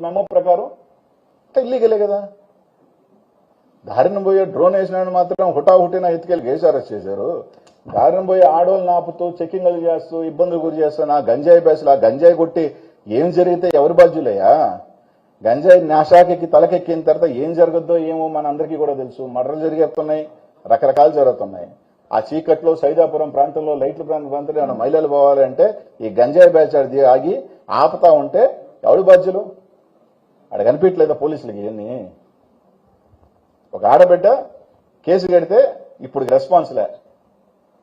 Memo ప్రకారం ఇల్లీగలే కదా. దారిన పోయే డ్రోన్ వేసినాడు మాత్రం హుటాహుటిన ఎత్తుకెళ్ళి కేసు అరెస్ట్ చేశారు. దారిన పోయే ఆడవాళ్ళని ఆపుతూ చెక్కింగ్లు చేస్తూ ఇబ్బందులు గురి చేస్తూ నా గంజాయి బేసులు ఆ గంజాయి కొట్టి ఏం జరిగితే ఎవరి బాధ్యులయ్యా? గంజాయి నాశాకెక్కి తలకెక్కిన తర్వాత ఏం జరగద్దో ఏమో మన అందరికీ కూడా తెలుసు. మర్డర్లు జరిగేస్తున్నాయి, రకరకాలు జరుగుతున్నాయి. ఆ చీకట్లో సైదాపురం ప్రాంతంలో లైట్ల ప్రాంతంలో ఏమైనా మహిళలు పోవాలంటే ఈ గంజాయి బ్యాచ్ ఆగి ఆపుతా ఉంటే ఎవడు బాధ్యులు? అక్కడ కనిపించలేదా పోలీసులకి? ఇవన్నీ ఒక ఆడబిడ్డ కేసు కడితే ఇప్పుడు రెస్పాన్స్లే.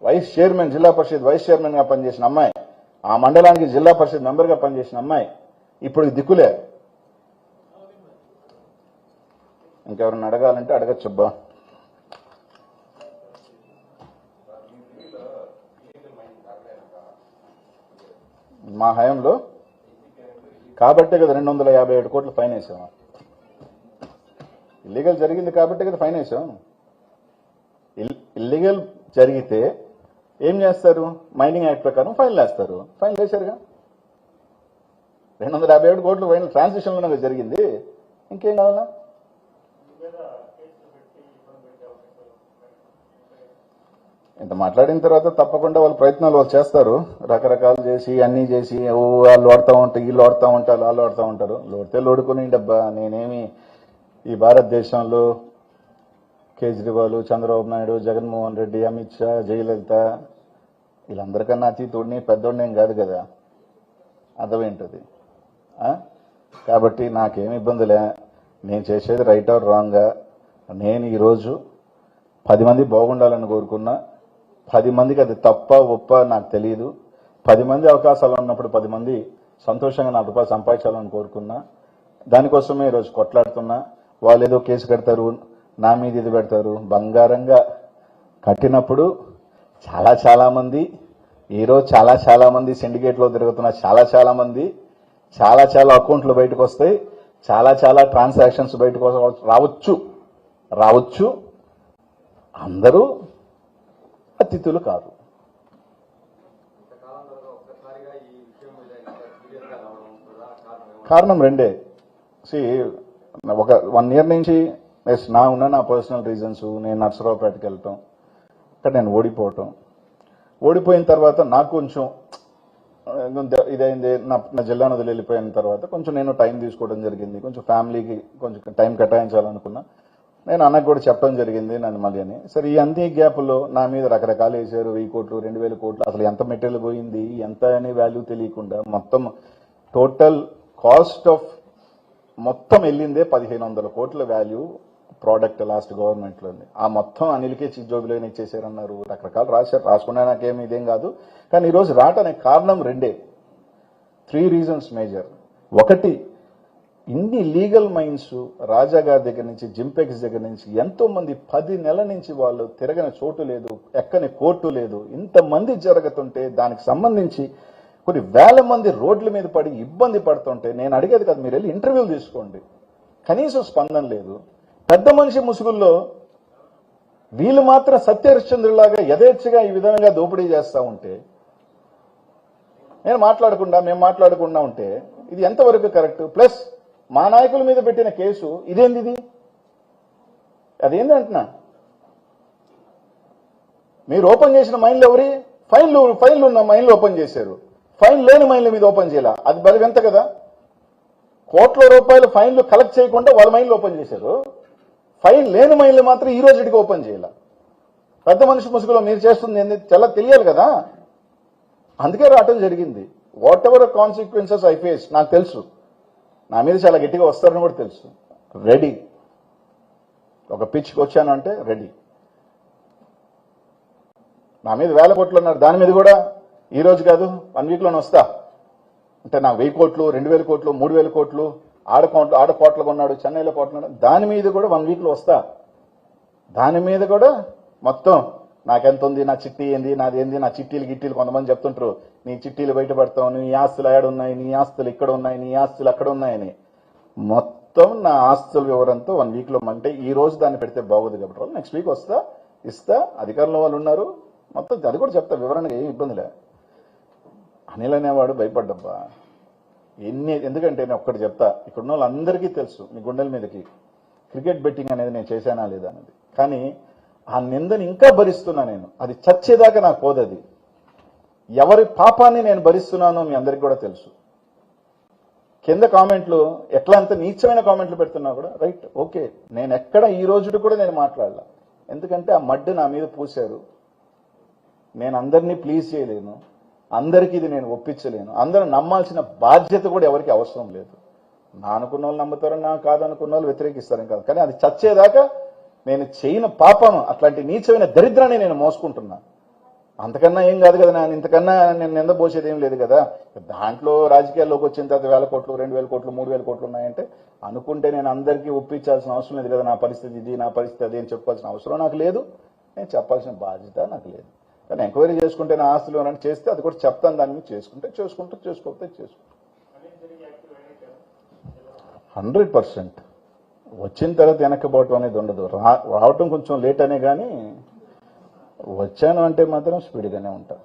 వైస్ చైర్మన్, జిల్లా పరిషత్ వైస్ చైర్మన్ గా పనిచేసిన అమ్మాయి, ఆ మండలానికి జిల్లా పరిషత్ మెంబర్ గా పనిచేసిన అమ్మాయి ఇప్పుడు దిక్కులే. ఇంకెవరన్నా అడగాలంటే అడగచ్చబ్బా. మా హయాంలో కాబట్టే కదా 257 కోట్లు ఫైన్ వేసాం. ఇల్లీగల్ జరిగింది కాబట్టే కదా ఫైన్ వేసాం. ఇల్లీగల్ జరిగితే ఏం చేస్తారు? మైనింగ్ యాక్ట్ ప్రకారం ఫైన్లు వేస్తారు. ఫైన్లు వేశారుగా. 257 కోట్లు ఫైన్ ట్రాన్సిషన్లోనే జరిగింది. ఇంకేం కావాలా? ఇంత మాట్లాడిన తర్వాత తప్పకుండా వాళ్ళ ప్రయత్నాలు వాళ్ళు చేస్తారు. రకరకాలు చేసి అన్నీ చేసి వాళ్ళు వాడుతూ ఉంటారు, వీళ్ళు వాడుతూ ఉంటారు, వాళ్ళు వాడుతూ ఉంటారు. లోడితే లోడుకుని డబ్బా. నేనేమి ఈ భారతదేశంలో కేజ్రీవాల్, చంద్రబాబు నాయుడు, జగన్మోహన్ రెడ్డి, అమిత్ షా, జయలలిత వీళ్ళందరికన్నా అతీతుడిని పెద్దోడిని కాదు కదా. అర్థమేంటది? కాబట్టి నాకేమి ఇబ్బందిలే. నేను చేసేది రైట్ ఆర్ రాంగా. నేను ఈరోజు 10 మంది బాగుండాలని కోరుకున్నా. 10 మందికి అది తప్ప ఒప్ప నాకు తెలియదు. 10 మంది అవకాశాలు ఉన్నప్పుడు 10 మంది సంతోషంగా ₹4 సంపాదించాలని కోరుకున్నా. దానికోసమే ఈరోజు కొట్లాడుతున్నా. వాళ్ళు ఏదో కేసు కడతారు, నా మీద ఇది పెడతారు. బంగారంగా కట్టినప్పుడు చాలా మంది ఈరోజు చాలా మంది సిండికేట్లో తిరుగుతున్న చాలా మంది చాలా అకౌంట్లు బయటకు వస్తాయి. చాలా ట్రాన్సాక్షన్స్ బయటకు రావచ్చు. అందరూ అతిథులు కాదు. కారణం రెండే. ఒక 1 ఇయర్ నుంచి నా పర్సనల్ రీజన్స్, నేను నర్సరావుపేటకి వెళ్ళటం, ఇక్కడ నేను ఓడిపోయిన తర్వాత నాకు కొంచెం ఇదైంది. నా జిల్లాను వదిలి వెళ్ళిపోయిన తర్వాత కొంచెం నేను టైం తీసుకోవడం జరిగింది. కొంచెం ఫ్యామిలీకి కొంచెం టైం కేటాయించాలనుకున్నా. నేను అన్నకు కూడా చెప్పడం జరిగింది నన్ను మళ్ళీ అని. సరే, ఈ అన్ని గ్యాప్లో నా మీద రకరకాలు వేశారు. 1000 కోట్లు, 2000 కోట్లు, అసలు ఎంత మెటీరియల్ పోయింది, ఎంత అనే వాల్యూ తెలియకుండా మొత్తం టోటల్ కాస్ట్ ఆఫ్ మొత్తం వెళ్ళిందే 1500 కోట్ల వాల్యూ ప్రోడక్ట్ లాస్ట్ గవర్నమెంట్లో. ఆ మొత్తం అనిల్కే చిజోబిలోనే ఇచ్చేసారన్నారు. రకరకాలు రాసుకున్నా నాకేమి ఇదేం కాదు. కానీ ఈరోజు రావటానికి కారణం రెండే. 3 రీజన్స్ మేజర్. ఒకటి, ఇన్ని లీగల్ మైన్స్ రాజాగారి దగ్గర నుంచి, జింపెక్స్ దగ్గర నుంచి ఎంతో మంది 10 నెలల నుంచి వాళ్ళు తిరగని చోటు లేదు, ఎక్కని కోర్టు లేదు. ఇంతమంది జరుగుతుంటే దానికి సంబంధించి కొన్ని వేల మంది రోడ్ల మీద పడి ఇబ్బంది పడుతుంటే నేను అడిగేది కాదు, మీరు వెళ్ళి ఇంటర్వ్యూలు తీసుకోండి. కనీసం స్పందన లేదు. పెద్ద మనిషి ముసుగుల్లో వీళ్ళు మాత్రం సత్యహరిశ్చంద్రులాగా యథేచ్ఛగా ఈ విధంగా దోపిడీ చేస్తూ ఉంటే మేము మాట్లాడకుండా ఉంటే ఇది ఎంతవరకు కరెక్ట్? ప్లస్ మా నాయకుల మీద పెట్టిన కేసు ఇదేంది? ఇది అదేంది అంటున్నా. మీరు ఓపెన్ చేసిన మైన్లు ఎవరి? ఫైన్లు ఉన్న మైన్లు ఓపెన్ చేశారు. ఫైన్ లేని మైన్ల మీద ఓపెన్ చేయాల. అది బలి ఎంత కదా. కోట్ల రూపాయలు ఫైన్లు కలెక్ట్ చేయకుండా వాళ్ళ మైన్లు ఓపెన్ చేశారు. ఫైన్ లేని మైన్లు మాత్రం ఈ రోజుకి ఓపెన్ చేయాల. పెద్ద మనిషి ముసుగులో మీరు చేస్తుంది ఏంది చాలా తెలియాలి కదా. అందుకే రావటం జరిగింది. What ever consequences I face నాకు తెలుసు. నా మీద చాలా గట్టిగా వస్తారని కూడా తెలుసు. రెడీ. ఒక పిచ్కి వచ్చాను అంటే రెడీ. నా మీద 1000 కోట్లు ఉన్నారు. దాని మీద కూడా ఈ రోజు కాదు 1 వీక్లోనే వస్తా. అంటే నాకు 1000 కోట్లు, 2000 కోట్లు, 3000 కోట్లు ఆడ కోట్లకు ఉన్నాడు, చెన్నైలో కోట్లు, దాని మీద కూడా 1 వీక్లో వస్తా. దాని మీద కూడా మొత్తం నాకెంత ఉంది, నా చిట్టి ఏంది, నాదేంది, నా చిట్టీలు కొంతమంది చెప్తుంటారు నీ చిట్టీలు బయటపడతావు, నీ ఆస్తులు ఏడున్నాయి, నీ ఆస్తులు ఇక్కడ ఉన్నాయి, నీ ఆస్తులు అక్కడ ఉన్నాయని. మొత్తం నా ఆస్తుల వివరంతో 1 వీక్లో. అంటే ఈ రోజు దాన్ని పెడితే బాగోదు కాబట్టి నెక్స్ట్ వీక్ ఇస్తా. అధికారంలో వాళ్ళు ఉన్నారు, మొత్తం అది కూడా చెప్తా వివరణగా. ఏం ఇబ్బందిలే. అనిల్ అనేవాడు భయపడ్డబ్బా. ఎందుకంటే నేను ఒక్కటి చెప్తా, ఇక్కడున్న వాళ్ళందరికీ తెలుసు మీ గుండెల మీదకి క్రికెట్ బెట్టింగ్ అనేది నేను చేశానా లేదా అనేది. కానీ ఆ నిందని ఇంకా భరిస్తున్నా నేను, అది చచ్చేదాకా నాకు పోదది. ఎవరి పాపాన్ని నేను భరిస్తున్నానో మీ అందరికీ కూడా తెలుసు. కింద కామెంట్లు ఎట్లా అంత నీచమైన కామెంట్లు పెడుతున్నా కూడా రైట్, ఓకే, నేను ఎక్కడ ఈ రోజు కూడా నేను మాట్లాడలా. ఎందుకంటే ఆ మడ్డు నా మీద పూశారు. నేను అందరినీ ప్లీజ్ చేయలేను, అందరికీ ఇది నేను ఒప్పించలేను, అందరూ నమ్మాల్సిన బాధ్యత కూడా ఎవరికి అవసరం లేదు. నా అనుకున్న వాళ్ళు నమ్ముతారు, నా కాదనుకున్న వాళ్ళు వ్యతిరేకిస్తారని కాదు. కానీ అది చచ్చేదాకా నేను చేయని పాపం, అట్లాంటి నీచమైన దరిద్రాన్ని నేను మోసుకుంటున్నా. అంతకన్నా ఏం కాదు కదా, ఇంతకన్నా నేను నిందపోసేది ఏం లేదు కదా. దాంట్లో రాజకీయాల్లోకి వచ్చిన తర్వాత 1000 కోట్లు 2000 కోట్లు 3000 కోట్లు ఉన్నాయంటే అనుకుంటే నేను అందరికీ ఒప్పించాల్సిన అవసరం లేదు కదా. నా పరిస్థితి ఇది, నా పరిస్థితి అది అని చెప్పాల్సిన అవసరం నాకు లేదు, నేను చెప్పాల్సిన బాధ్యత నాకు లేదు. కానీ ఎంక్వైరీ చేసుకుంటే నా ఆస్తులు అని చేస్తే అది కూడా చెప్తాను, దాని మీద చేసుకోకపోతే చేసుకో 100%. వచ్చిన తర్వాత వెనక్కిపోవటం అనేది ఉండదు. రావటం కొంచెం లేట్ అనే కానీ వచ్చాను అంటే మాత్రం స్పీడ్గానే ఉంటా.